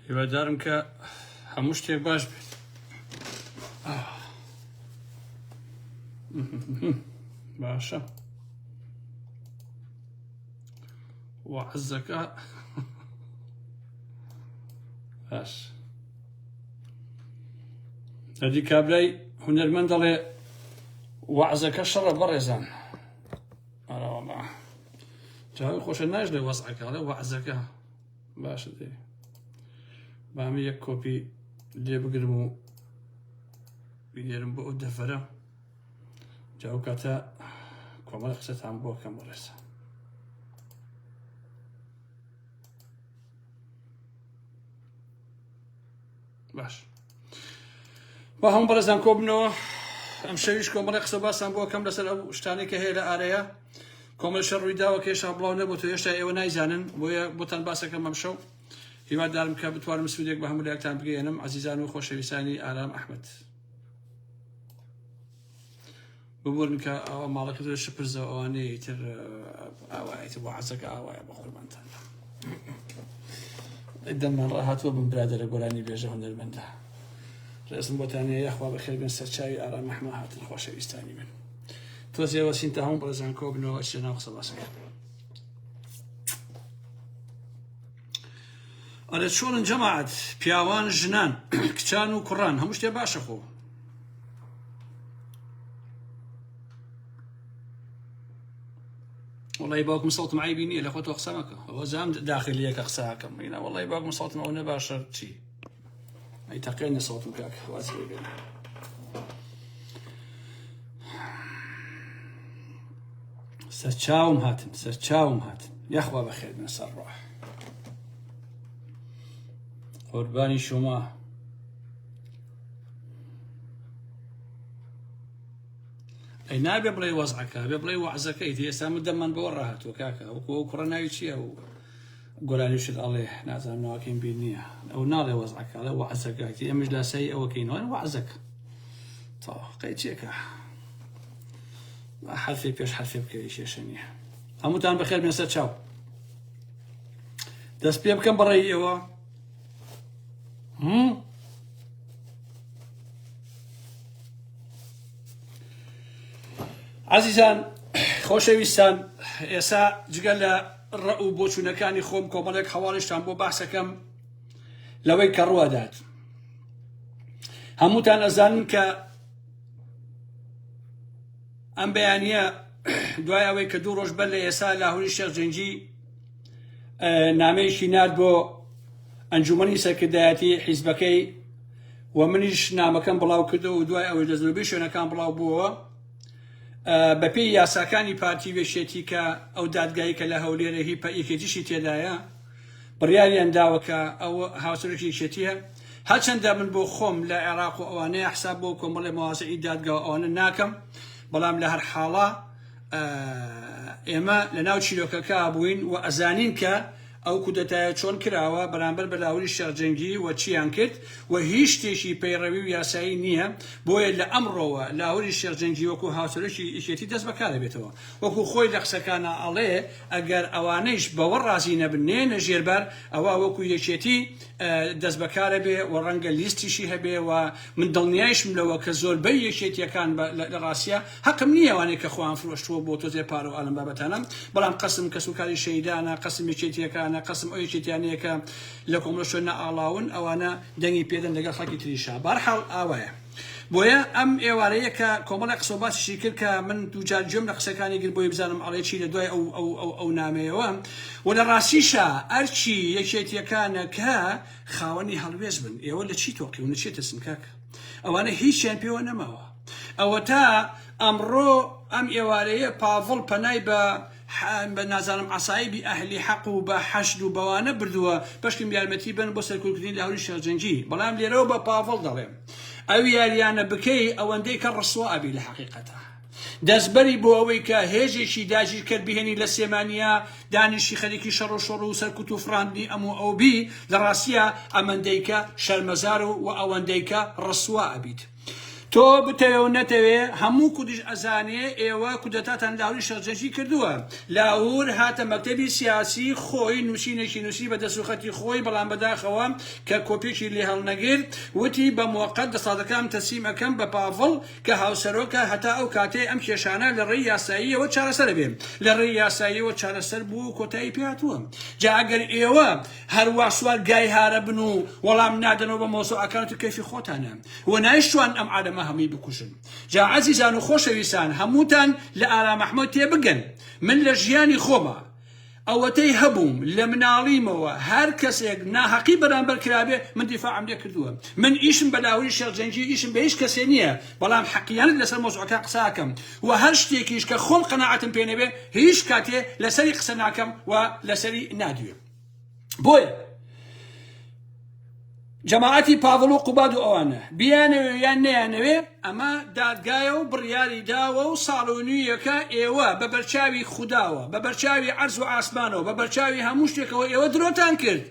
هیوادارم کە هەموو شتێک باش بێت. باشە وەعزەکە باش. هەدی کابرای هونەرمەند دەڵێ وەعزەکە شەڕە بەڕێزان. ئەرەوەڵا جاوی خۆشە ناژڵێ وەزعەکە ئەڵێ وەعزەکە. باشە دێ بامی یەک کۆپی لێ بگرم و بینێرم بۆ ئەو دەفەرە جاو کاتە کۆمەڵ قسەتان بۆ کەم بەڕێزە. باش با هەموو بەڕێزان کۆ بنەوە. ئەم شەویش کۆمەڵی قسە باسان بۆ کەم لەسەر ئەو شتانەی کە هەیە لە ئارەیە. کۆمەڵ شەڕ ڕوویداوە کە هێشتا بڵاو نەبوو و هێشتا ئێوە نایزانن، بۆیە بۆتان باسەکەم ئەم شەو. هیوادارم کە بتوانم سوودێک بە هەموو لایەکتان بگەێنم. عەزیزان و خۆشەویستانی ئارام ئەحمەد، ببوورن کە ئەوە ماڵەکە زۆر شپرزە ئەوانەیە تر ئاوایەتی بۆ عەزەکە ئاوایە بە قوربانتان. دەممان ڕاهاتووە بم برادەرە گۆرانی بێژە هونەرمەندە. ڕێزم بۆتانەیە یاخوا بەخێر بن سەرچاوی ئارام ئەحمەد هاتن خۆشەویستانی من. تۆزێوە سینتە هەموو بەڕێزان کۆ بنەوە چێ ناو قسە باسەکە. ئەرێ چۆنن جەماعەت، پیاوان ژنان کچان و کوڕان هەموو شتێ باشە خۆ. وڵی باوکم سەڵتم عیبی نییە لە خۆ تۆ قسە مەکە. ئەوە زام داخلیەکە قسەکەم مینە وڵی باوکم سەڵتم ئەو نەباشە چی ئەی تەقێنە سەڵتم کاکە واز لێ بێنە. سەرچاوم هاتن یەخوا بەخێر بن سەر ڕۆح قوربانی شما. ئەی نابێ بڵێ وەزعەکە بێ بڵێ وەعزەکەیت. ئێستا من دەممان بۆ ڕاهاتوە کاکە. وەکو ئەو کوڕە ناوی چییە و گۆرانیشت ئەڵێ نازانم ناوەکەیم بیر نییە. ئەو ناڵێ وەزعەکە ئەڵێ وەعزەکەتی. ئێمەش لاسایی ئەوەکەینەوە وەعزەکە تاقەی چێکە حرفێ پێش حرفێ بکەوی کێشە نییە. هەمووتان بەخێر بێن سەر چاو. دەست پێ بکەم بەڕێی ئێوە. عەزیزان خۆشەویستان، ئێستا جگە لە ڕە و بۆچوونەکانی خۆم کۆمەڵێک هەواڵیشتان بۆ باسەکەم لەوەی کە ڕوادات. هەمووتان ئەزانن کە ئەم بەیانیە دوای ئەوەی کە 2 ڕۆژ بەر لە ئێستا لاهووری شێخ جەنگی نامەیەکی نارد بۆ ئەنجومەنی سەرکردایەتی حیزبەکەی و منیش نامەکەم بڵاو کردەوە و دوای ئەوەی لە زۆربەی شوێنەکان بڵاو بووەوە بەپێی یاساکانی پارتی وێشێتی کە ئەو دادگایی کە لە هەولێرە هی یەکێتیشی تێدایە بڕیاریان داوە کە ئەو هاوسەرێکی یەکێتیە. هەرچەندە من بۆ خۆم لە عێراق و ئەوانەیە حساب بۆ کۆمەڵی مەوازعی دادگا ئەوانە ناکەم، بەڵام لە هەر حاڵە ئێمە لە ناو چیرۆکەکە بووین و ئەزانین کە ئەو کودەتایە چۆن کراوە بەرامبەر بە لاهووری شێخ جەنگی و چیان کرد و هیچ شتێکی پەیڕەوی و یاسایی نییە. بۆیە لە ئەمڕۆوە لاهووری شێخ جەنگی وەکو هاوسەرێکی یەکێتی دەست بەکارە بێتەوە. وەکو خۆی لە قسەکانە ئەڵێ ئەگەر ئەوانەیش بەوە ڕازی نەبنێنە ژێربەر ئەوە وەکو یەکێتی دەست بەکارە بێ و ڕەنگە لیستیشی هەبێ و من دڵنیایشم لەوە کە زۆربەی یەکێتیەکان لە ڕاستیە حەقم نییە ئەوانەی کە خۆیان فرۆشتووە بۆ تۆزێ پارە و ئالم بابەتانە، بەڵام قەسم کەسوکاری شەیدانە، قەسم یەکێتیەکانە، قەسم ئەو یەکێتیانەیە کە لە کۆمەڵە شوێنە ئاڵاون ئەوانە دەنگی پێدەن لەگەڵ خەڵکی تریشا. بەرحاڵ ئاوایە. بۆیە ئەم ئێوارەیە کە کۆمەڵی قسەباسیشی کرد کە من دووجار گوێم لە قسەکانی گر بۆی بزانم ئەڵێ چی لە دوای ئەو نامەیەوە و لە ڕاستیشە ئەرچی یەکێتیەکانە کە خاوەنی هەڵوێز بن ئێوە لە چی تۆقی و نەچێتە سنکاکە ئەوانە هیچیان پێوە نەماوە. ئەوە تا ئەمڕۆ ئەم ئێوارەیە پاڤڵ پەنای بە نازانم عەسایبی ئەهلی حەق و بە حەشد و بەوانە بردووە بەشکم یارمەتی بن بۆ سەرکوتکردنی لاهووری شێخ جەنگی، بەڵام لێرەوە بە پاڤڵ دەڵێم ئەو یاریانە بکەی ئەوەندەی کە ڕسوا ئەبی لە حەقیقەتە. دەستبەری بۆ ئەوەی کە هێزێکی داگیر کرد بهێنی لە سێمانیا دانیشی خەریکی شەڕ و شۆڕ و سەرکوت و فراندنی ئەموو ئەو بی لە ڕاستیە ئەمەندەی کە شەرمەزار و ئەوەندەی کە ڕسوا ئەبیت. تۆ بتەوێ و نەتەوێ هەموو کوردیش ئەزانێ ئێوە کودەتاتان لاوری شەرجەنجی کردووە لاور هاتە مەکتەبی سیاسی خۆی نووسینێکی نووسی بە دەسوخەتی خۆی بەڵام بەداخەوە کە کۆپێکی لێ هەڵنەگرت وتی بە موقت دەسەڵاتەکان تەسلیم ئەەکەم بە پاڤڵ کە هاوسەرۆکە هەتا ئەو کاتێ ئەم کێشانە لە ڕێی یاساییەوە چارەسەر بێ لە ڕێی یاساییەوە چارەسەر بوو کۆتایی پێهاتووە جا ئەگەر ئێوە هەروە سوال گای هارە بن و وەڵام نادەنەوە بە مۆزوعەکانت و کەفی خۆتانە و نایشتوان ئەم عادەمە هەمووی بکوشن جا عەزیزان و خۆشەویستان هەمووتان لە ئالا مەحموود تێبگەن من لە ژیانی خۆمە ئەوەتەی هەبووم لە مناڵیمەوە هەر کەسێک ناحەقی بەرامبەر کرابێ من دیفاعم لێ کردووە من ئیشم بە لاوری شێرجەنجی ئیشم بە هیچ کەسێ نییە بەڵام حەقیانت لەسەر مۆزوعەکە قساکەم و هەر شتێکیش کە خۆم قەناعەتم پێ نەبێ هیچ کاتێ لەسەری قسە ناکەم و لەسەری نادوێ بۆیە جەماعەتی پاڤڵ و قوباد و ئەوانە بیانەوێ یان نەیانەوێ ئەمە دادگایە و بڕیاری داوە و ساڵ و نوێیەکە ئێوە بە بەرچاوی خودداوە بە بەرچاوی عەرز و ئاسمانەوە بە بەرچاوی هەموو شتێکەوە ئێوە درۆتان کرد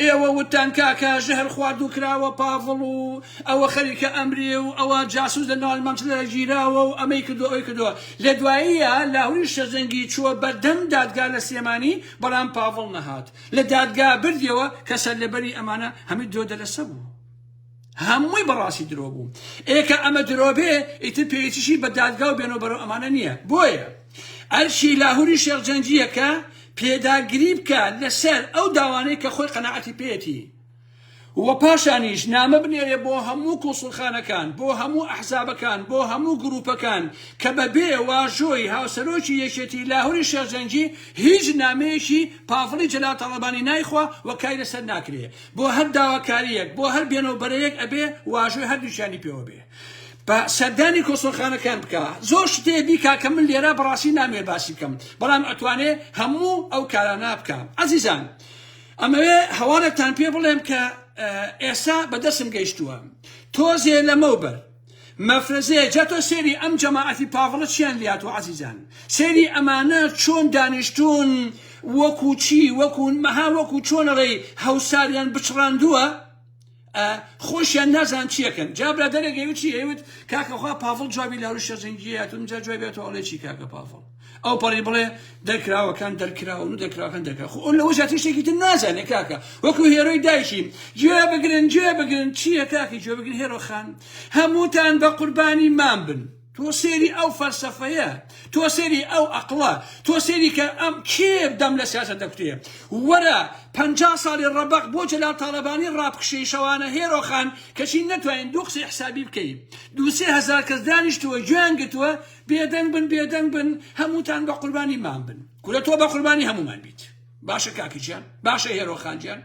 ئێوە وتان کاکە ژەهر خواردو کراوە پاڤڵ و ئەوە خەریکە ئەمرێ و ئەوە جاسوس لە ناڵ مەمچلە گیراوە و ئەمەی کردو ئەوەی کردووە لە دواییە لاوری شەرجەنگی چووە بەردەم دادگا لە سلێمانی بەڵام پاڤڵ نەهات لە دادگا بردیەوە کە سەرلەبەری ئەمانە هەمووی درۆ دەلەسە بوو هەمووی بەڕاستی درۆ بوو ئێکە ئەمە درۆبێ ئیتر پێویستیشی بە دادگا و بێنەوە بەرەو ئەمانە نییە بۆیە ئەرشی لاهوری شێرجەنجیەکە پێداگیری بکە لەسەر ئەو داوانەی کە خۆی قەناعەتی پێێتی و پاشانیش نامە بنێرێ بۆ هەموو کۆسڵخانەکان بۆ هەموو ئەحزابەکان بۆ هەموو گروپەکان کە بەبێ واژۆی هاوسەرۆکی یەکێتی لاهوری شێرجەنجی هیچ نامەیەکی پاڤڵی جەلال تاڵەبانی نایخوا و کای لەسەر ناکرێ بۆ هەر داواکاریەک بۆ هەر بێنەوبەرەیەک ئەبێ واژۆی هەردووچیانی پێوە بێ بە سەردانی کۆسڵخانەکان بکە زۆر شتێ بیکا کە من لێرە بەڕاستی نامێ باسی بکەم بەڵام ئەتوانێ هەموو ئەو کارانە بکەم عەزیزان ئەمەوێ هەواڵێکتان پێ بڵێم کە ئێستا بەدەستم گەیشتووە تۆزێ لەمەوبەر مەفرەزێ جاتۆ سێری ئەم جەماعەتی پاڤڵە چیان لاتوە عەزیزان سێری ئەمانە چۆن دانیشتون وەکو چی وەکو مەها وەکو چۆنەڕێی هەوساریان بچڕاندووە خۆشیان نازان چیەکەن جا برادەرێک چی ئەوت کاکەخوا پاڤڵ جوابی لاوری شێرجەنجی هاتوون جا جوابی بێتەوە ئەڵێ چی کاکە پاڤڵ ئەو پەڕی بڵێ دەرکراوەکان دەرکراون و دەرکراوەکان دەرکراون خۆ لەوە جاتی شتێکی تر نازانێ کاکە وەکو هێرۆی دایکی گوێ بگرن چییە کاکی گوێ بگرن هێرۆخان هەمووتان بە قوربانی مام بن تۆ سێری ئەو فەلسەفەیە تۆ سێری ئەو عەقڵە تۆ سێری کە ئەم کێ دەم لە سیاسەت دەکوتێ وەرە 50 ساڵی ڕەبەق بۆ جەلال تاڵەبانی ڕابکشەی شەوانە هێرۆخان کەچی نەتوانین دوو قسەی حسابی بکەین 2-3 کەس دانیشتووە گوێیان گرتووە بێدەنگ بن هەمووتان بە قوربانی مام بن کولە تۆ بە قوربانی هەمومان بیت باشە کاکی گیان باشە هێرۆخان گیان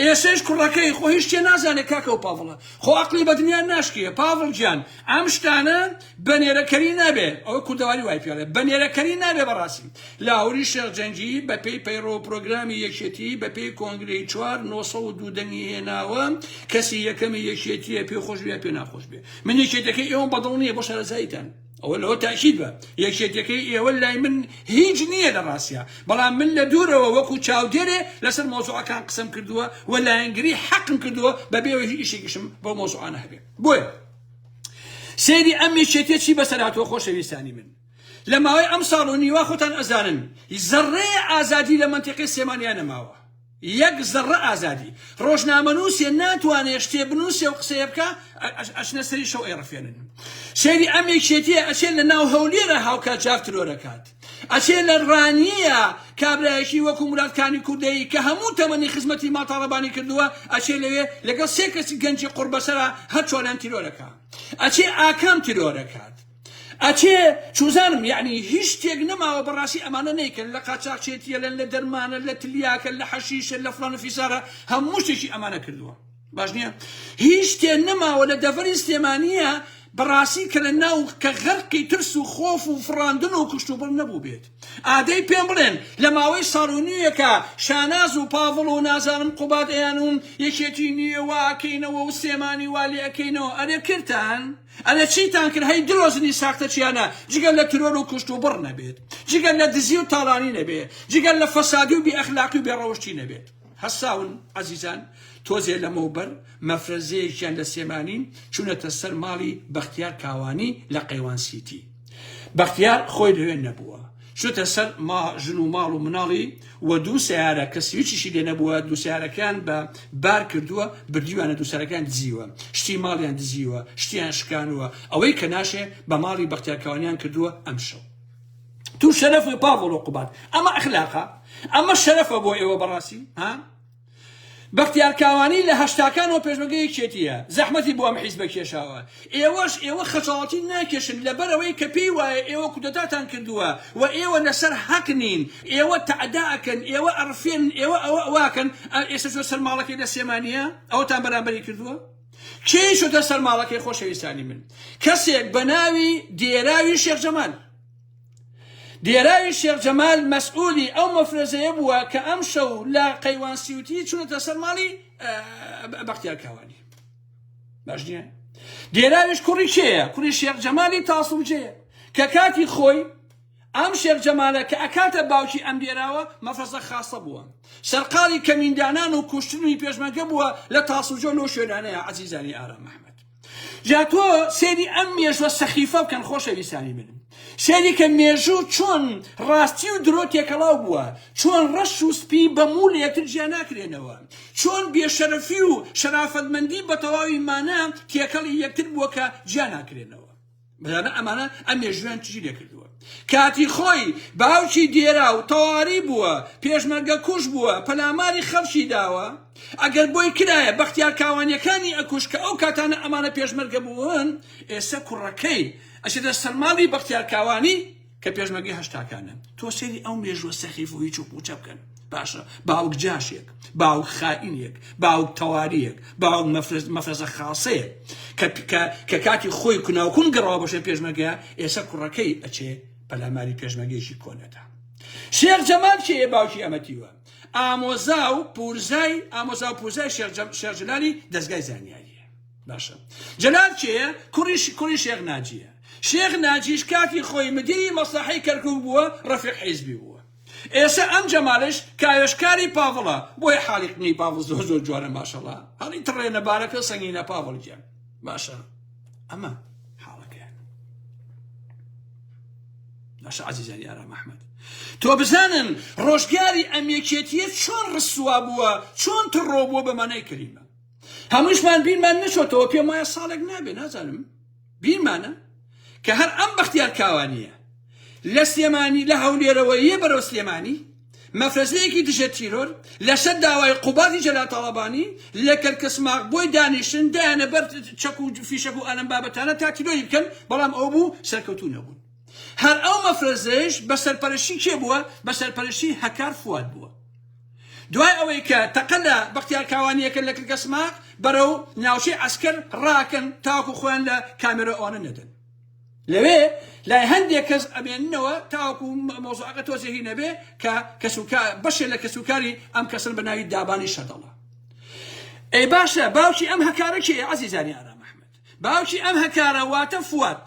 ئێسێش کوڕەکەی خۆ هیچ شتێ نازانێت کاکە و پاڤڵە خۆ عەقلی بە دنیا ناشکێ پاڤڵ گیان ئەم شتانە بەنێرەکەری نابێ ئەوە کوردەواری وای پێڵێ بەنێرەکەری نابێ بەڕاستی لاهوری شێرجەنجی بە پێی پەیڕۆ پرۆگرامی یەکێتی بە پێی کۆنگرەی 4902 دەنگی هێناوە کەسی یەکەمی یەکێتیە پێ خۆش بێ پێ ناخۆش بێ من یەکێتەکەی ئێوە بەدڵ نییە بۆ شارەزاییتان ئەوە لەوە تاکید بە یەکێتەکەی ئێوە لای من هیچ نییە لە ڕاستیە بەڵام من لە دوورەوە وەکو چاودێرێ لەسەر مۆزوعەکان قسەم کردووە و لایەنگری حەقم کردووە بەبێەوە ئیشێکیشم بۆ مۆزوعانە هەبێ بۆیە سێری ئەم یەکێتیە چی بەسەرهاتووە خۆشەویستانی من لە ماوەی ئەم ساڵ و نیوە خۆتان ئەزانن زەڕێ ئازادی لە مەنتیقەی سلێمانیان نەماوە یەک زەڕە ئازادی ڕۆژنامەنووسێ ناتوانێت شتێ بنووسێ و قسەیە بکە ئەچنە سەری شەو ئێڕەفێنن سێری ئەم یەکێتیە ئەچێت لە ناو هەولێرە هاوکات جاف ترۆرەکات ئەچێت لە ڕانیە کابرایەکی وەکو مولاتکانی کوردەیی کە هەموو تەمەنی خزمەتی ماتاڵەبانی کردووە ئەچێت لەوێ لەگەڵ 3 کەسی گەنجی قوربەسەرە هەر چۆلیان تیرۆرەکە ئەچێ ئاکام تیرۆرەکات ئەچێ چوزانم یعنی هیچ شتێک نەماوە بەڕاستی ئەمانە نەیکەن لە قاچاقچێتیە لە دەرمانە لە تلیاکە لە حەشیشە لە فڵان و فیسارە هەموو شتێکی ئەمانە کردووە باش نییە هیچ شتێ نەماوە لە دەڤەری سلێمانیە بەڕاستی کە لە ناو کە غەرقی ترس و خۆف و فڕاندن و کوشتوبڕ نەبوو بێت ئادەی پێم بڵێن لە ماوەی ساڵ و نیوەکە شاناز و پاڤڵ و نازانم قوباد ئەیانون یەکێتی نییە واکەینەوە و سلێمانی والی ئەەکەینەوە ئەرێ کردتان ئەلە چیتان کرد هەی درۆزنی ساختە چیانە جگەل لە ترۆر و کوشتوبڕ نەبێت جگەل لە دزی و تاڵانی نەبێت جگەل لە فەسادی و بێئەخلاقی و بێڕەوشتی نەبێت هەساون عزیزان تۆزێ لە مەوبەر مەفرەزەیەکیان لە سێمانی چوونەتە سەر ماڵی بەختیار کاوانی لە قەیوان سیتی. بەختیار خۆی لەوێ نەبووە، شوتە سەر ژن و ماڵ و مناڵی و دوو سیارە کە سویچیشی لێ نەبووە، دوو سیارەکان بە بار کردووە، بردیوانە دوو سیارەکان دزیوە، شتی ماڵیان دزیوە، شتیان شکانووە، ئەوەی کە ناشێ بە ماڵی بەختیار کاوانیان کردووە ئەم شەو. تو شەرەفی پاڤڵ و قوبات، ئەمە ئەخلاقە، ئەمە شەرەفە بۆ ئێوە بەڕاستی ها؟ بەختیار کاوانی لە هەشتاکانەوە پێشمەرگەی کێتیە، زەحمەتی بۆ ئەم حیزبە کێشاوە. ئێوە خەجاڵەتی ناکێشن لەبەرەوەی کە پێی وایە ئێوە کودەتاتان کردووە و ئێوە لەسەر حەق نین، ئێوە تەعداکەن، ئێوە ئەرفێن، ئێوە ئەواکەن. ئێستا چۆ سەر ماڵەکەی لە سێمانیە ئەوەتان بەرامبەری کردووە؟ کێ شۆتە سەر ماڵەکەی خۆشەویستانی من؟ کەسێک بە ناوی دێراوی شێخ جەمال. دێراوی شێخ جەمال مەسئولی ئەو مەفرەزەیە بووە کە ئەم شەو لە قەیوان سیوتی چوونەتە سەر ماڵی بەختیار کاوانی. باش نییە؟ دێراویش کوڕی کێیە؟ کوڕی شێخ جەمالی تاسووجەیە کە کاتی خۆی ئەم شێخ جەمالە کە ئەکاتە باوکی ئەم دێراوە مەفرەزە خاسە بووە، سەرقاڵی کەمیندانان و کوشتنی پێشمەرگە بووە لە تاسووجە و لەو شوێنانەیە عەزیزانی ئارام مەحمەد. جا تۆ سێری ئەم مێژوە سەخیفە بکەن خۆشەویستانی منم. سێری کە مێژوو چۆن ڕاستی و درۆ تێکەڵاو بووە، چۆن ڕەش و سپی بە موڵ یەکتر جیا ناکرێنەوە، چۆن بێشەرەفی و شەرافەتمەندی بە تەواوی مانە تێکەڵی یەکتر بووە کە جیا ناکرێنەوە. بەزانە ئەمانە ئەم مێژویان چی لێ کردووە؟ کاتی خۆی باوکی دێرا و تەواری بووە، پێشمەرگە کوش بووە، پەلاماری خەڵکی داوە، ئەگەر بۆی کرایە بەختیار کاوانیەکانی ئەکوش کە ئەو کاتانە ئەمانە پێشمەرگە بوون، ئێستا کوڕەکەی ئەچێتە سەرماڵی بەختیار کاوانی کە پێشمەرگەی هەشتاکانە. تۆ سێری ئەو مێژوە سەخیف و هیچ و پوچە بکەن. باشە باوک جاشێک، باوک خائینێک، باوک تەواریەک، باوک مەفرەزە خاسەیەک کە کاتی خۆی کوناوکون گەڕاوە بەشێ پێشمەرگەیە، ئێستا کوڕەکەی ئەچێ پەلاماری پێشمەرگەیەکی کۆنەدا. شێخ جەمال کێیە باوکی ئەمەتیوە؟ ئامۆزا و پورزای شێخ جەلالی دەستگای زانیاریە. باشە جەلال کێیە؟ کوڕی شێخ ناجیە. شێخ ناجیش کاتی خۆی مدیری مەسلحەی کەرکوو بووە، ڕەفیق حیزبی بووە. ئێستا ئەم جەمالش کاوێشکاری پاڤڵە، بۆی حاڵیقنی پاڤڵ زۆر جوانە ماشەڵڵا، هەڵی تڕێنە بارەکە سەنگینە پاڤڵ گیان. باشە ئەمە حاڵەکەیان. باشە عەزیزانی ئارام مەحمەد، تۆ بزانن ڕۆژگاری ئەم یەکێتیە چۆن ڕسوا بووە، چۆن تڕۆ بووە بە مانای کەریمە. هەمووشمان بیرمان نەچۆتەوە، پێم وایە ساڵێک نابێ نازانم بیرمانە کە هەر ئەم بەختیار کاوانیە لە سلێمانی لە هەولێرەوە یە بەرەو سلێمانی مەفرەزەیەکی دژە تیرۆر لەسەر داوای قوباتی جەلال تاڵەبانی لە کەرکەسماق بۆی دانیشتن دایانە بەر چەک و فیشەک و ئەلەم بابەتانە تا تیرۆی بکەن، بەڵام ئەو بوو سەرکەوتوو نەبوون. هەر ئەو مەفرەزەیەش بە سەرپەرشتی کێ بووە؟ بە سەرپەرشتی هەکار فواد بووە. دوای ئەوەی کە تەقە لە بەختیار کاوانیەکە لە کەرکەسماق بەرەو ناوچەی عەسکەر ڕاکەن تاوەکو خۆیان لە کامێرە ئەوانە نەدەن. لەوێ لای هەندێک کەس ئەبێننەوە تاوەکو مۆزوعەکە تۆزێکی نەبێ کە بەشێک لە کەسوکاری ئەم کەسن بە ناوی دابانی شەدەڵە. ئەی باشە باوکی ئەم هەکارە کێیە عەزیزانی ئارام مەحمەد؟ باوکی ئەم هەکارە واتە فواد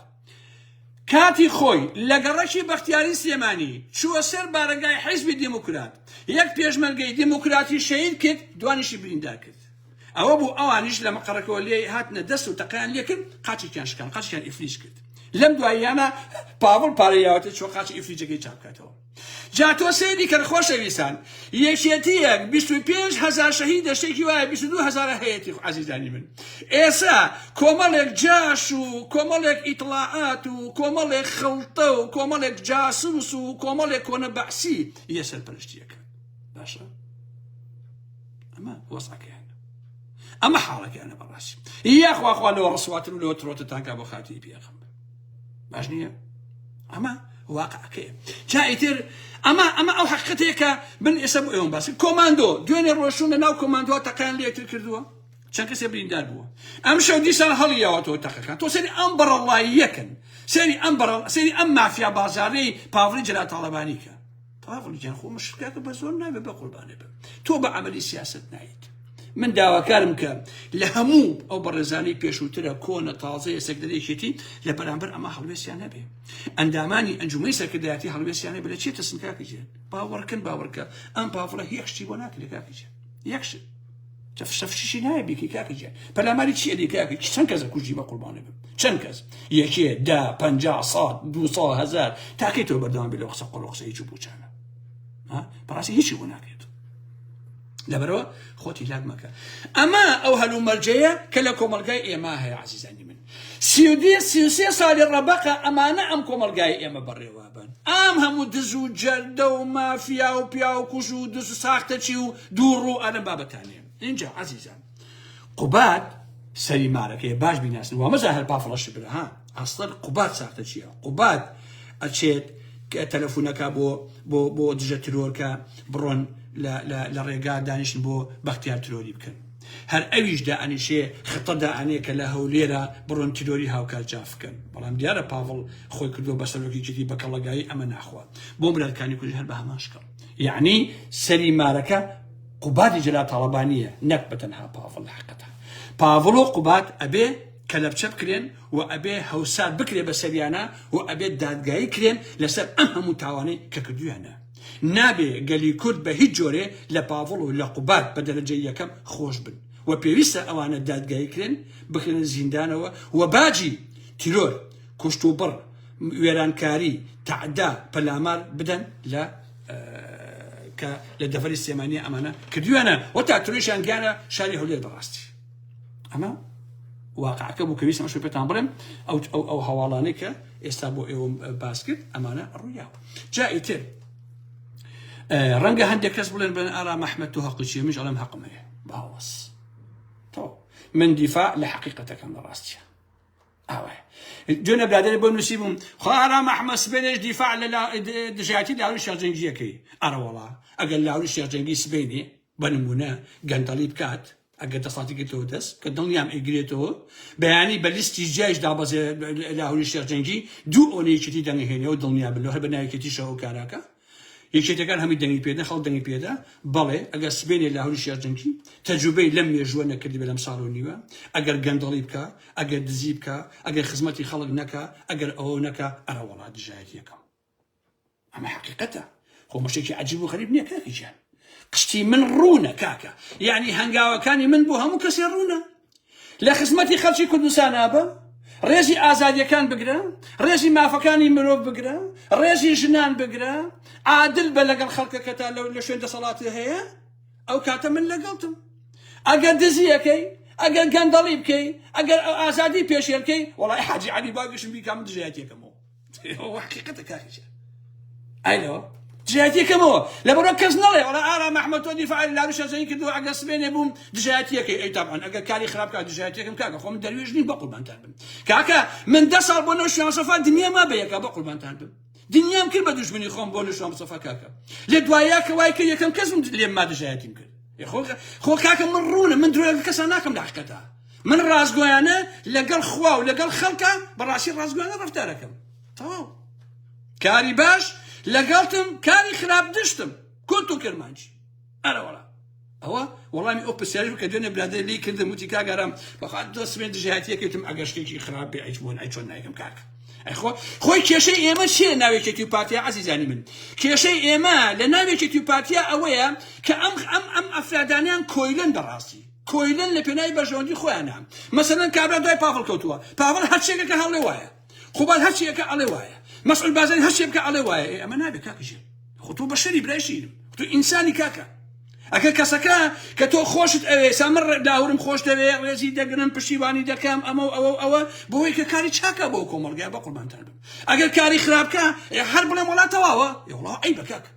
کاتی خۆی لە گەڕەکی بەختیاری سلێمانی چووە سەر بارەگای حیزبی دیموکرات، یەک پێشمەرگەی دیموکراتی شەهید کرد، دوانیشی بریندار کرد. ئەوە بوو ئەوانیش لە مەقەڕەکەەوە لێ هاتنە دەست و تەقیان لێ کرد، قاچێکیان شکان، قاچیان ئیفلیج کرد. لەم دواییانە پاڤڵ پارەیاوەتە چۆ قاچی ئیفلیجەکەی چاپ بکاتەوە. جا تۆ سەیری کە خۆشەویستان یەکێتیەک 25,000 شەهید شتێکی وایە 22,000 هەیەتی عەزیزانی من. ئێستا کۆمەڵێک جاش و کۆمەڵێک ئیتڵاعات و کۆمەڵێک خەڵتە و کۆمەڵێک جاسوس و کۆمەڵێک کۆنە بەعسی یە سەرپەرشتیەکە. باشە ئەمە وەسعەکەیانە، ئەمە حاڵەکەیانە بەڕاستی. یاخواخوا لەوە ڕسواتن و لەوە ترۆتتانکە بۆ خاتی پێغەمبەر. باش نییە؟ ئەمە واقعەکەیە. جایتر ئەمە ئەو حەقیقەتەیە کە من ئێستا بۆ ئێوەم باسی. کۆماندۆ دوێنێ ڕۆژوون لە ناو کۆماندۆ تەقیان لە یەکتر کردووە، چەند کەسێ بریندار بووە. ئەم شەو دیسان هەڵیاوەتەوە تەقەکان. تۆ سەری ئەم بەڕەڵاییەکەن، سەری ئەم مافیا بازارەی پاڤڵی جەلال تاڵەبانی کە. پاڤڵی جان خۆ مشکاکە بە زۆر نابێ بە قوربانێ بە. تۆ بە عەمەلی سیاسەت نایت. من داواکارم کە لە هەموو ئەو بەڕێزانەی پێشووترە کۆنە تازەیە سەکدەرێکێتی لە بەرامبەر ئەمە هەڵوێستیان هەبێ. ئەندامانی ئەنجومەی سەرکردایەتی هەڵوێستیان هەبێ لە چێتە سن کاکەجێن. باوەڕکن باوەڕکە ئەم پاڤڵە هیچ شتی بۆ ناکرێت کاکەجێن. يكشف شي نایبی کی کاکی جان پەلاماری چیە دی کاکی چەند کەسە کوژی بە قوربانە بم چەند کەس یەکێ 10 50 100 200 1000 تاکەیتەوە بەردەوام بێ لەو قسە قۆڵ و قسە هیچ بووچانە بەڕاستی هیچی بۆ ناکرێت لەبەرەوە خۆتی لاک مەکە ئەمە ئەو هەلومەرجەیە کە لە کۆمەلگای ئێمە هەیە عەزیزانی من 33 ساڵی ڕەبەقە ئەمانە ئەم کۆمەلگای ئێمە بەڕێوە بن ئەم هەموو دز و جەردە و مافیا و پیا و کوژ و دز و ساختەچی و دووڕوو ئەلەم بابەتانێ اینجا عزیزان قوبات سەری مارەکەی باش بیناسن وامەزە هەر پافڵەش برە ها ئەسڵەن قوبات ساختە چییە قوبات ئەچێت کە تەلەفۆنەکە بۆ دژە ترۆرکە بڕۆن لە ڕێگا دانیشتن بۆ بەختیار ترۆری بکەن هەر ئەویشدا ئەنیشێ خطەدا ئەنێ کە لە هەولێرە بڕۆن ترۆری هاوکار جاف بکەن بەڵام دیارە پاڤڵ خۆی کردووە بە سەرۆکی جدی بە کەڵەگایی ئەمە ناخوا بۆ ملاتکانی کوردی هەر بە هەماشکەڵ یعنی سەری مارەکە قوباتی جەلال تاڵەبانیە نەک بەتەنها پاڤڵ لە حەقەتە پاڤڵ و قوبات ئەبێ کەلەپچە بکرێن و ئەبێ هەوسار بکرێ بە سەریانە و ئەبێ دادگایی کرێن لەسەر ئەم هەموو تاوانەی کە کردویانە نابێ گەلی کورد بە هیچ جۆرێ لە پاڤڵ و لە قوبات بە دەرەجەی یەکەم خۆش بن و پێویستە ئەوانە دادگایی کرێن بخرێنە زیندانەوە و باجی تیرۆر کوشت و بڕ وێرانکاری تعدا پەلامار بدەن لە کە لە دەڤەری سێمانیە ئەمانە کردویانە و تا ترویشیان گیانە شاری هەولێر بەڕاستی ئەمە واقعەکە بوو کە ویستم ئەشوی پێتان بڵێم ئەو هەواڵانەی کە ئێستا بۆ ئێوە باس کرد ئەمانە ڕوویاوە جا ئیتر ڕەنگە هەندێک کەس بڵێن بڵێن ئارام ئەحمەد تۆ هەقی چیە منش ئەڵێم حەقم هەیە باوەس تۆ من دیفاع لە حەقیقەتەکەم لە ڕاستیە ئاوایە جۆنە برادێنێ بۆ نووسی بووم خۆ ئارام ئەحمەد سبێنێش دیفاع لە دژایەتی لاوری شێرجەنگیەکەی ئەرە وەڵا ئەگەر لاوری شێرجەنگی سبێنێ بە نمونە گەندەڵی بکات ئەگەر دەسڵاتی گرتەوە دەست کە دڵنیام ئەیگرێتەوە بەیانی بە لیستی جیاش دابەزێ لاوری شێرجەنگی دوو ئۆنەیەکێتی دەنگهێنێەوە دڵنیا بن لەو هەر بە ناوێکێتی شەو کاراکە یەکێتەکان هەمی دەنگی پێدا خەڵ دەنگی پێدا بەڵێ ئەگەر سبێنێ لاهوری شێرجەنگی تەجروبەی لەم مێژووە نەکردی بە لەم ساڵ و نیوە ئەگەر گەندەڵی بکە ئەگەر دزی بکە ئەگەر خزمەتی خەڵک نەکە ئەگەر ئەوە نەکە ئەرە وەڵات دژایەتیەکەم ئەمە حەقیقەتە خۆ مەشتێکی عەجیب و غەریب نییە کاکی گیان قشتی من ڕوونە کاکە یعنی هەنگاوەکانی من بۆ هەموو کەسێ ڕوونە لە خزمەتی خەڵکی کوردستان ئابە ڕێزی ئازادیەکان بگرە ڕێزی مافەکانی مرۆڤ بگرە ڕێزی ژنان بگرە عادل بە لەگەڵ خەڵکەکە تا لە شوێن دەسەڵاتی هەیە ئەو کاتە من لەگەڵتم ئەگەر دزیەکەی ئەگەر گەندەڵی بکەی ئەگەر ئازادی پێشێرکەی وەڵای حاجی عەلی باگەشم بیکام دژایەتیەکەمەوە حەقیقەتە کاکیجە ئایلەوە دژایەتیەکەمەوە لەبەرەوە کەس نەڵێ وەڵا ئارام ئەحمەد تۆ دیفاعی لاوری شێرجەنگی کردووە ئەگەر سبێنێ بووم دژایەتیەکەی ئەی تابعەن ئەگەر کاری خراپ کات دژایەتیەکەم کاکە خۆ من دەروێژ نیم بە قوربانتان بم کاکە من 10 ساڵ بۆ نەو شوێن مستەفا دنیا ما بەیەکە بە قوربانتان بم دنیام کرد بە دوژمنی خۆم بۆ نەو شوێن مستەفا کاکە لێ دوایە کە وای کرد یەکەم کەسم لێم ما دژایەتیم کرد خۆ کاکە من ڕوونە من درۆ کەسە ناکەم لە حەقەتە من ڕازگۆیانە لەگەڵ خوا و لەگەڵ خەڵکە بەڕاستی ڕازگۆیانە ڕەفتارەکەم تەواو کاری باش لەگەڵتم کاری خراپ دشتم کورت و کرمانچی ئەرە وەڵا ئەوە وەڵامی ئەو پرسیاری کە دوێنێ برادەر لی کردم وتی کاگەرام بەخوات دۆ سبێن دژایەتیەکەیتم ئەگەر شتێکی خراپ بێ ئەیچ بۆن ئەی چۆن نایکەم کاکە خۆی کێشەی ئێمە چیە ناوێکێتی و پارتیا عەزیزانی من کێشەی ئێمە لە ناوێکێتی و پارتیا ئەوەیە کە ئەم ئەفرادانیان کۆیلن بەڕاستی کۆیلن لە پێناوی بەرژەوەندی خۆیانە مەسەلەن کابرا دوای پاڤڵ کەوتووە پاڤڵ هەرچێکەکە هەڵێ وایە خوبال هەرچێکەکە ئەڵێ وایە مەسعود بازرگانی هەرچێ بکە ئەڵێ وایە ئەمە نابێت کاکەژێ خۆ تۆ بەشەری برای شیرم تۆ ئینسانی کاکە ئەگەر کەسەکە کە تۆ خۆشت ئەوێ سامر لاهورم خۆش دەوێ ڕێزی دەگرن پشتیوانی دەکەم ئەوە بۆی کە کاری چاکە بۆ کۆمەڵگای بە قوربانتان بم ئەگەر کاری خراپکە هەر بڵێم وڵات تەواوە وڵا ئەی بە کاکە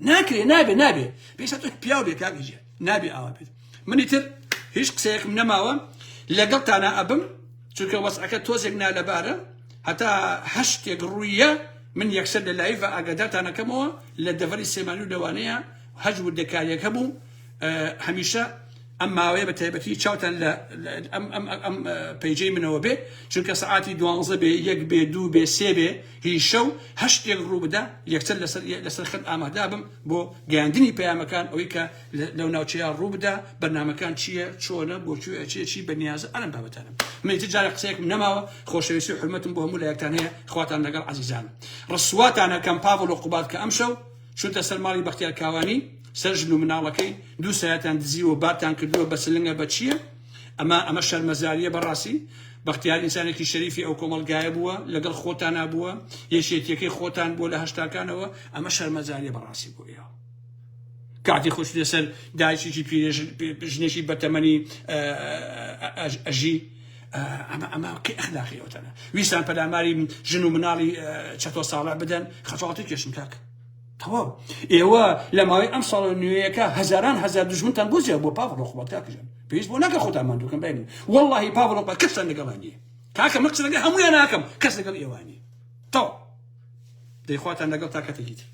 ناکرێ نابێ پێویستە تۆ پیاو بێ کاکەژێ نابێ ئاوا بێت منی تر هیچ قسەیەکم نەماوە لەگەڵتانە ئەبم چونکە وەسعەکە تۆزێک نا لەبارە هەتا هەشتێک ڕوویە من یەکسەر لە لایڤ ئاگادارتانەکەمەوە لە دەڤەری سێمانی و لەوانەیە هەج وردەکاریەکە بوو هەمیشە ئەم ماوەیە بە تایبەتی چاوتان لە ئەم پەیجەی منەوە بێ چونکە سەعاتی 12 بێ 1 بێ 2 بێ 3 بێ هیچ شەو هەشتێک ڕوو بدا یەکسەر لەسەر خەت ئامادە بم بۆ گەیاندنی پەیامەکان ئەوەی کە لەو ناوچەیە ڕوو بدا بەرنامەکان چییە چۆنە بۆ چی بەنیازە ئەلەم بابەتانم من جارە قسەیەکم نەماوە خۆشەویستی و حرمەتم بۆ هەموو لایەکتان هەیە خواتان لەگەڵ عەزیزان ڕسواتانە کەم پاڤڵ و قوبات کە ئەمشەو چونتە سەر ماڵی بەختیار کاوانی سەرژن و مناڵەکەی دوو سایتان دزی و باتان کردووە بە سلنگە بە چییە؟ ئەمە شەرمەزاریە بەڕاستی بەختیار ئینسانێکی شەریفی ئەو کۆمەڵگایە بووە لەگەڵ خۆتان نبووە یەشێتیەکەی خۆتان بووە لە هەشتاکانەوە ئەمە شەرمەزاریە بەڕاستی بۆ ئێوە کاتی خۆش لەسەر دایکێکی ژنێکی بەتەمەنی ئەژی ئەمە ئەخلاقیەوەتەنە ویستان پەلاماری ژن و مناڵی چەتۆ ساڵە بدەن خەجاڵەتی کێشن کاکە تەواو ئێوە لە ماوەی ئەم ساڵە نوێیەکە هەزاران هەزار دژمنتان بۆ زیاد بۆ پاڤڵۆخ کاکەژن پێویست بۆ ناکە خۆتان ماندووکەن بێنن وەڵڵاهی پاڤڵۆخ کەسان لەگەڵان نییە کاکە مە قسە لەگەڵ هەموویان ناکەم کەس لەگەڵ ئێوە نییە تەواو دەیخواتان لەگەڵ تاکەتێکی تر